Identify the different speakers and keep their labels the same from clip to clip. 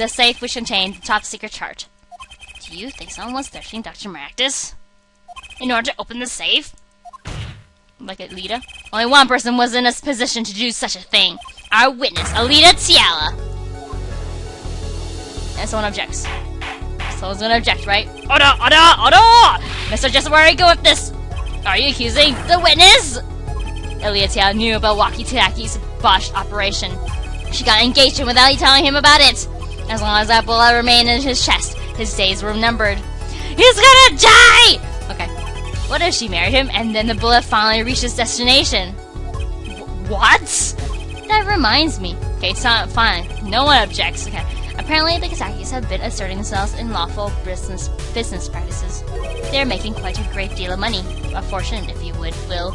Speaker 1: the safe which contained the top secret chart. Do you think someone was threatening Dr. Maractus in order to open the safe? Like Alita? Only one person was in a position to do such a thing. Our witness, Alita Tiala. And someone objects. Someone's gonna object, right? Order! Mr. Jessup, where are you going with this? Are you accusing the witness? Alita Tiala knew about Walkie-Talkie's botched operation. She got engaged to him without telling him about it. As long as that bullet remained in his chest, his days were numbered. He's gonna die! Okay. What if she married him and then the bullet finally reached its destination? What? That reminds me. Okay, it's not fine. No one objects. Okay. Apparently, the Kazakis have been asserting themselves in lawful business practices. They're making quite a great deal of money. A fortune, if you will.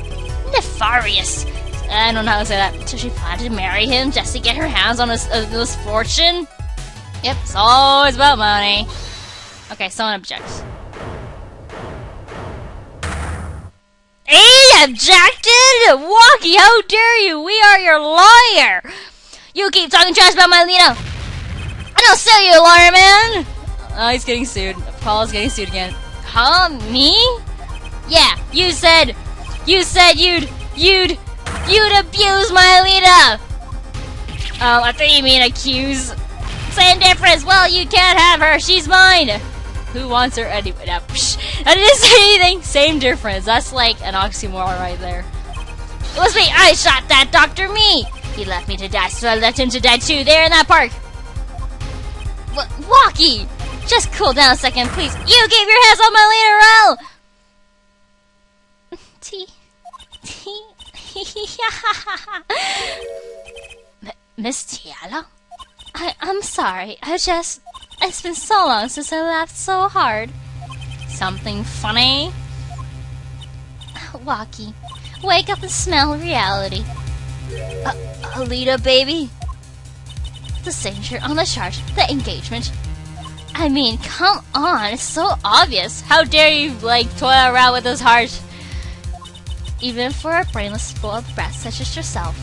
Speaker 1: Nefarious. I don't know how to say that. So she planned to marry him just to get her hands on this fortune? Yep, it's always about money. Okay, someone objects. He objected? Walkie, how dare you? We are your lawyer. You keep talking trash about my Alita. I don't sue you, lawyer man. Oh, he's getting sued. Paul's getting sued again. Huh? Me? Yeah, you said you'd abuse my Alita. Oh, I think you mean accuse. Same difference. Well, you can't have her. She's mine. Who wants her anyway? No, I didn't say anything. Same difference. That's like an oxymoron right there. It was me. I shot that doctor. Me. He left me to die, so I left him to die too. There in that park. Walkie, just cool down a second, please. You gave your hands on my leader, Miss Tiala? I'm sorry. It's been so long since I laughed so hard. Something funny? Walkie, wake up and smell reality. Alita, baby? The signature on the chart, the engagement. I mean, come on, it's so obvious. How dare you, toy around with this heart? Even for a brainless, spoiled brat such as yourself.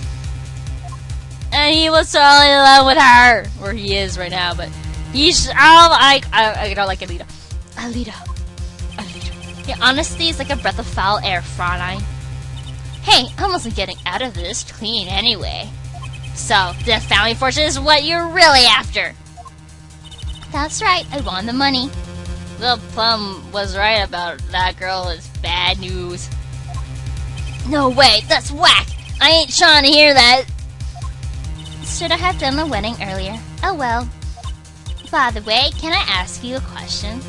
Speaker 1: And he was totally in love with her. Or he is right now, but he's... I don't like Alita. Alita. Your honesty is like a breath of foul air, Fräulein. Hey, I wasn't getting out of this clean anyway. So, the family fortune is what you're really after. That's right, I won the money. Little Plum was right about that girl is bad news. No way, that's whack! I ain't trying to hear that. Should I have done the wedding earlier? Oh well. By the way, can I ask you a question?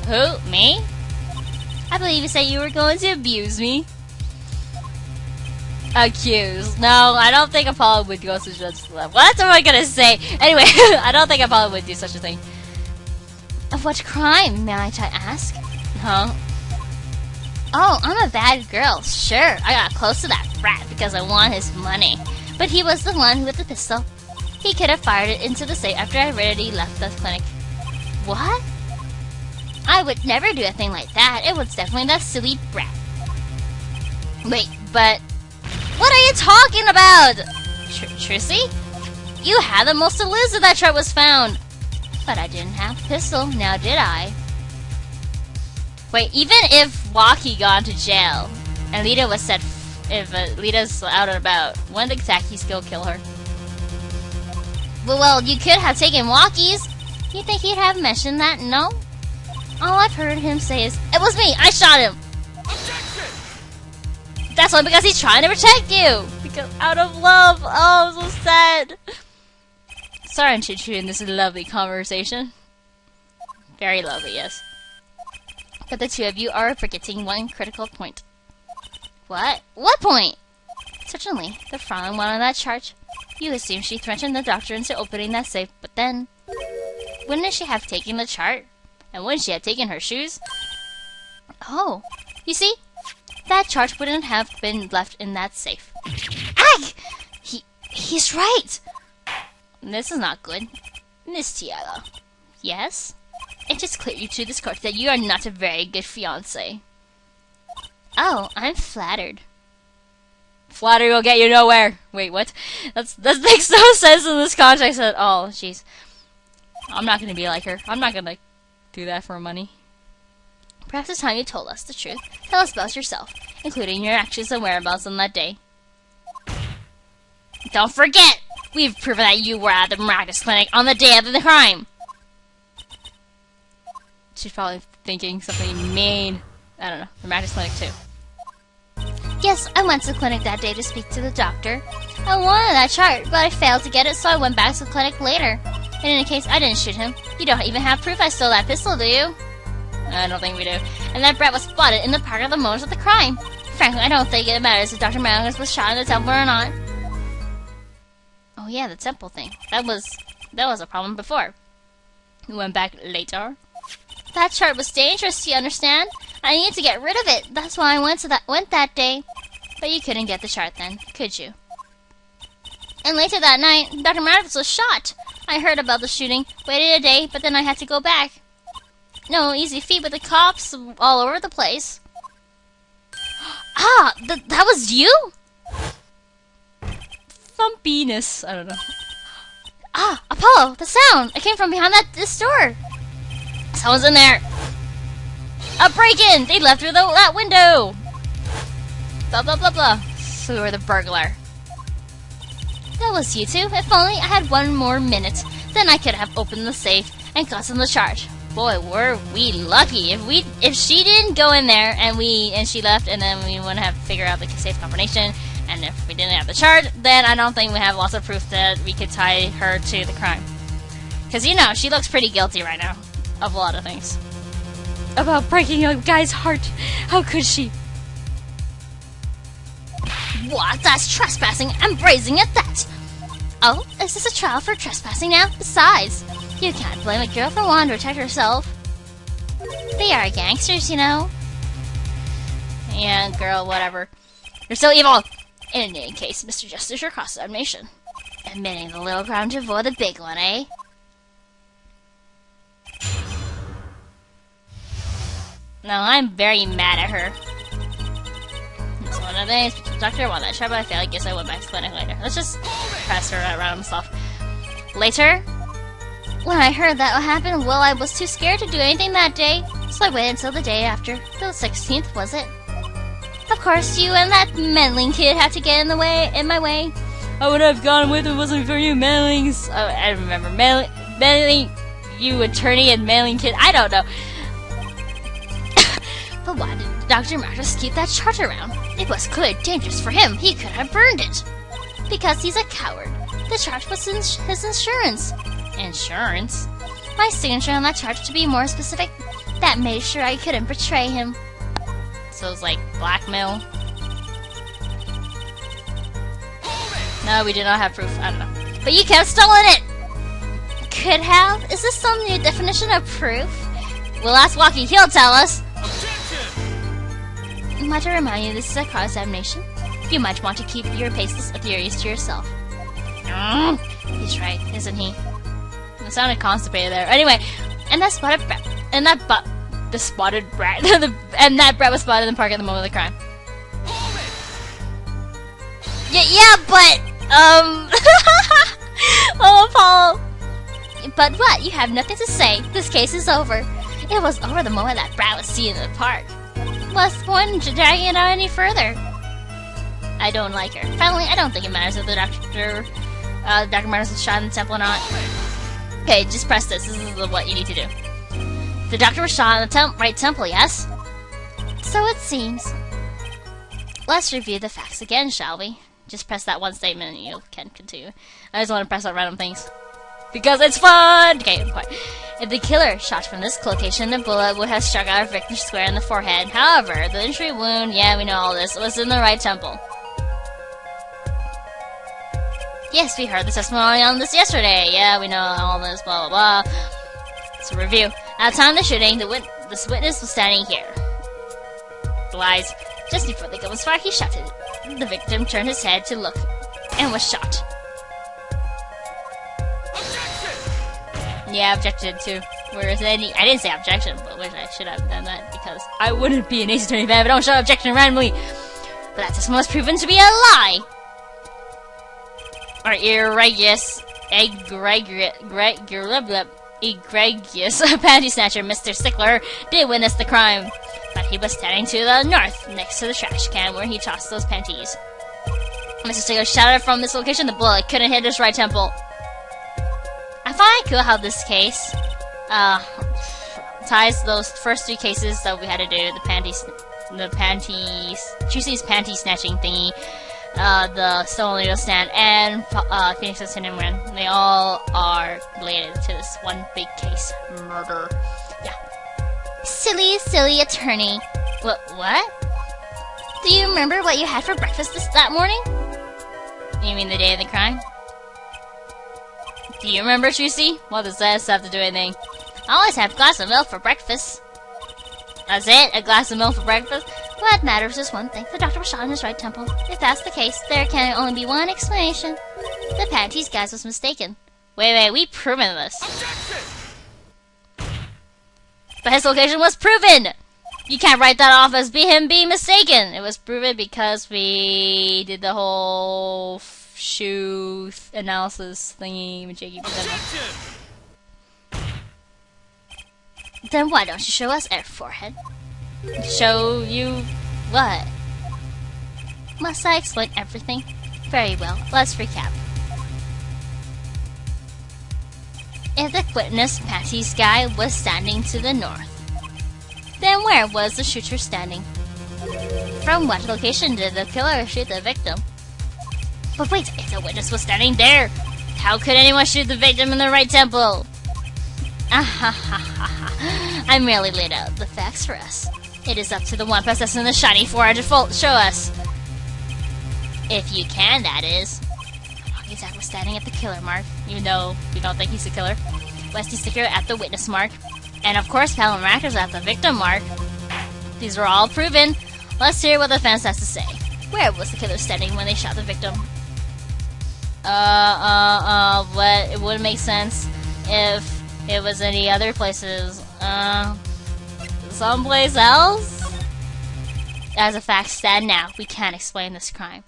Speaker 1: Who? Me? I believe you said you were going to abuse me. Accuse. No, I don't think Apollo would go such a level. What am I gonna say? Anyway, I don't think Apollo would do such a thing. Of what crime, might I ask? Huh? Oh, I'm a bad girl. Sure, I got close to that brat because I want his money. But he was the one with the pistol. He could have fired it into the safe after I already left the clinic. What? I would never do a thing like that. It was definitely that silly brat. Wait, but... what are you talking about? Trissy? You had the most to lose if that chart was found. But I didn't have a pistol, now did I? Wait, even if Walkie got into jail, and Alita was set if Alita's out and about, wouldn't the Kazaki still kill her? Well, you could have taken Walkie's. You think he'd have mentioned that? No? All I've heard him say is, it was me, I shot him. Objection! That's only because he's trying to protect you. Because out of love. Oh, I'm so sad. Sorry to intrude in this lovely conversation. Very lovely, yes. But the two of you are forgetting one critical point. What? What point? Certainly, the Fräulein wanted that chart. You assume she threatened the doctor into opening that safe, but then... wouldn't she have taken the chart? And wouldn't she have taken her shoes? Oh, you see? That chart wouldn't have been left in that safe. Ag! He's right! This is not good. Miss Tiala. Yes? It just clear you to this court that you are not a very good fiancé. Oh, I'm flattered. Flattery will get you nowhere. Wait, what? That makes no sense in this context at all. Jeez. I'm not gonna be like her. I'm not gonna do that for money. Perhaps it's time you told us the truth. Tell us about yourself, including your actions and whereabouts on that day. Don't forget! We've proven that you were at the miraculous clinic on the day of the crime! She's probably thinking something mean. I don't know. The miraculous clinic too. Yes, I went to the clinic that day to speak to the doctor. I wanted that chart, but I failed to get it, so I went back to the clinic later. In any case, I didn't shoot him. You don't even have proof I stole that pistol, do you? I don't think we do. And that brat was spotted in the park at the moment of the crime. Frankly, I don't think it matters if Dr. Magnus was shot in the temple or not. Oh yeah, the temple thing. That was a problem before. We went back later. That chart was dangerous, you understand? I need to get rid of it. That's why I went that day. But you couldn't get the chart then, could you? And later that night, Dr. Magnus was shot. I heard about the shooting, waited a day, but then I had to go back. No easy feat with the cops all over the place. Ah, that was you? Thumpiness. I don't know. Ah, Apollo, the sound. It came from behind this door. Someone's in there. A break-in. They left through that window. Blah, blah, blah, blah. So we were the burglar. That was you two. If only I had one more minute. Then I could have opened the safe and gotten the charge. Boy, were we lucky. If she didn't go in there and she left, and then we wouldn't have figured out the safe combination, and if we didn't have the charge, then I don't think we have lots of proof that we could tie her to the crime. Because, you know, she looks pretty guilty right now of a lot of things. About breaking a guy's heart. How could she? What? That's trespassing. I'm brazen at that. Oh, is this a trial for trespassing now? Besides, you can't blame a girl for wanting to protect herself. They are gangsters, you know. Yeah, girl, whatever. You're so evil. In any case, Mr. Justice, your cross-examination. Admitting the little crime to avoid the big one, eh? No, I'm very mad at her. It's one of these. Doctor won that try, but I failed. I guess I went back to clinic later. Let's just press her around stuff. Later, when I heard that happened, well, I was too scared to do anything that day, so I waited until the day after. The 16th, was it? Of course, you and that meddling kid had to get in my way. I would have gone with it if it wasn't for you meddlings. Oh, I remember meddling, you attorney and meddling kid. I don't know. But why did Dr. Magnus keep that chart around? It was clearly dangerous for him. He could have burned it. Because he's a coward. The chart was his insurance. Insurance? My signature on that chart, to be more specific, that made sure I couldn't betray him. So it's like blackmail. No, we did not have proof. I don't know. But you could have stolen it! Could have? Is this some new definition of proof? We'll ask Walkie. He'll tell us. Might I remind you, this is a cross-examination. You might want to keep your baseless theories to yourself. He's right, isn't he? It sounded constipated there. Anyway, and that spotted brat, and the spotted brat, and that brat was spotted in the park at the moment of the crime. Yeah, but oh, Apollo. But what? You have nothing to say. This case is over. It was over the moment that brat was seen in the park. What's the point in dragging it out any further? I don't like her. Finally, I don't think it matters if the Dr. Martin's was shot in the temple or not. Okay, just press this. This is what you need to do. The doctor was shot in the right temple, yes? So it seems. Let's review the facts again, shall we? Just press that one statement and you can continue. I just want to press on random things. Because it's fun! Okay, quiet. If the killer shot from this location, the bullet would have struck our victim square in the forehead. However, the injury wound, yeah, we know all this, was in the right temple. Yes, we heard the testimony on this yesterday. Yeah, we know all this, blah, blah, blah. So, review. At the time of the shooting, this witness was standing here. Lies. Just before the gun was fired, he shot it. The victim turned his head to look and was shot. Yeah, objected to. Whereas I didn't say objection, but wish I should have done that because I wouldn't be an Ace Attorney fan if I don't show objection randomly. But that testimony was proven to be a lie. Or egregious panty snatcher, Mr. Stickler, did witness the crime, but he was standing to the north, next to the trash can where he tossed those panties. Mr. Stickler shouted from this location. The bullet couldn't hit his right temple. I find it cool how this case ties those first 3 cases that we had to do: Juicy's panty snatching thingy, the stolen needle stand, and Phoenix's Cinnamon. They all are related to this one big case: murder. Yeah. Silly attorney. What? Do you remember what you had for breakfast that morning? You mean the day of the crime? Do you remember, Juicy? What does that have to do with anything? I always have a glass of milk for breakfast. That's it? A glass of milk for breakfast? What matters is one thing. The doctor was shot in his right temple. If that's the case, there can only be one explanation. The panties guy was mistaken. Wait, we've proven this. Objection! But his location was proven! You can't write that off as him being mistaken. It was proven because we did the whole shoe analysis thingy. Then why don't you show us our forehead? Show you what? Must I explain everything? Very well, let's recap. If the witness panties guy was standing to the north, then where was the shooter standing? From what location did the killer shoot the victim? But wait, if the witness was standing there, how could anyone shoot the victim in the right temple? I merely laid out the facts for us. It is up to the one possessing the shiny forehead to show us. If you can, that is. Alita was standing at the killer mark, even though we don't think he's the killer. Westy Sticker at the witness mark. And of course, Palomrac is at the victim mark. These were all proven. Let's hear what the fans has to say. Where was the killer standing when they shot the victim? But it wouldn't make sense if it was any other places. Someplace else? As a fact stand now, we can't explain this crime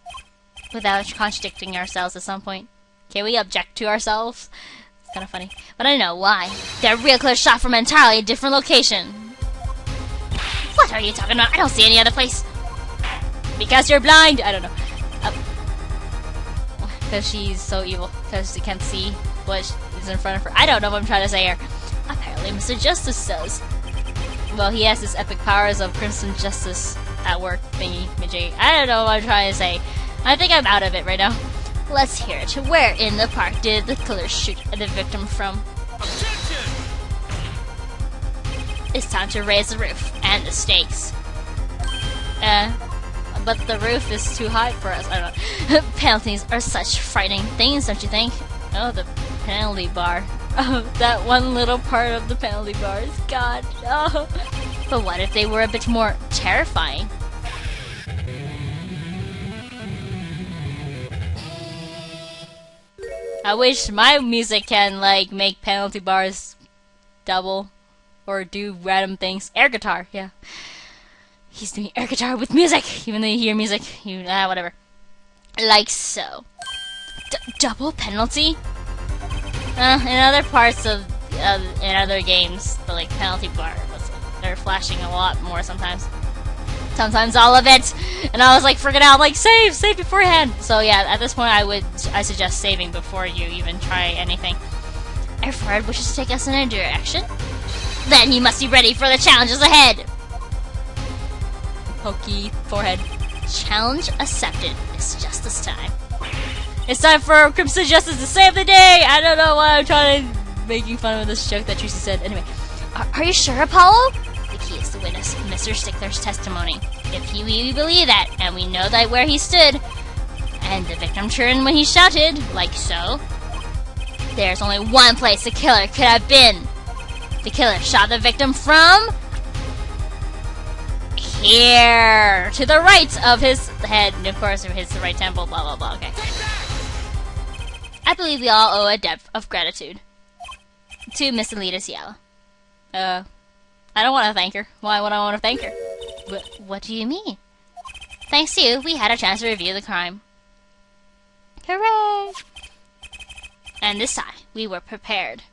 Speaker 1: without contradicting ourselves at some point. Can we object to ourselves? It's kind of funny. But I know why. They're real clear shot from an entirely different location. What are you talking about? I don't see any other place. Because you're blind! I don't know. Because she's so evil. Because she can't see what is in front of her. I don't know what I'm trying to say here. Apparently Mr. Justice says. Well, he has his epic powers of Crimson Justice at work thingy majig. I don't know what I'm trying to say. I think I'm out of it right now. Let's hear it. Where in the park did the killer shoot the victim from? Objection! It's time to raise the roof and the stakes. But the roof is too high for us. I don't know. Penalties are such frightening things, don't you think? Oh, the penalty bar. Oh, that one little part of the penalty bars. God. Oh. But what if they were a bit more terrifying? I wish my music can, like, make penalty bars double or do random things. Air guitar, yeah. He's doing air guitar with music, even though you hear music. Whatever. Like so. Double penalty? In other parts of, in other games, the, like, penalty bar, they're flashing a lot more sometimes. Sometimes all of it, and I was like, freaking out, I'm like, save beforehand. So yeah, at this point I suggest saving before you even try anything. Our forehead wishes to take us in a direction. Then he must be ready for the challenges ahead. Pokey forehead. Challenge accepted. It's justice time. It's time for Crimson Justice to save the day. I don't know why I'm trying to making fun of this joke that Tracy said. Anyway, are you sure, Apollo? The key is to witness Mr. Stickler's testimony. If you really believe that, and we know that where he stood, and the victim turned when he shouted, like so, there's only one place the killer could have been. The killer shot the victim from here, to the right of his head, and of course his right temple, blah blah blah, okay. I believe we all owe a debt of gratitude to Miss Alita Ciala. I don't want to thank her. Why would I want to thank her? What do you mean? Thanks to you, we had a chance to review the crime. Hooray! And this time, we were prepared.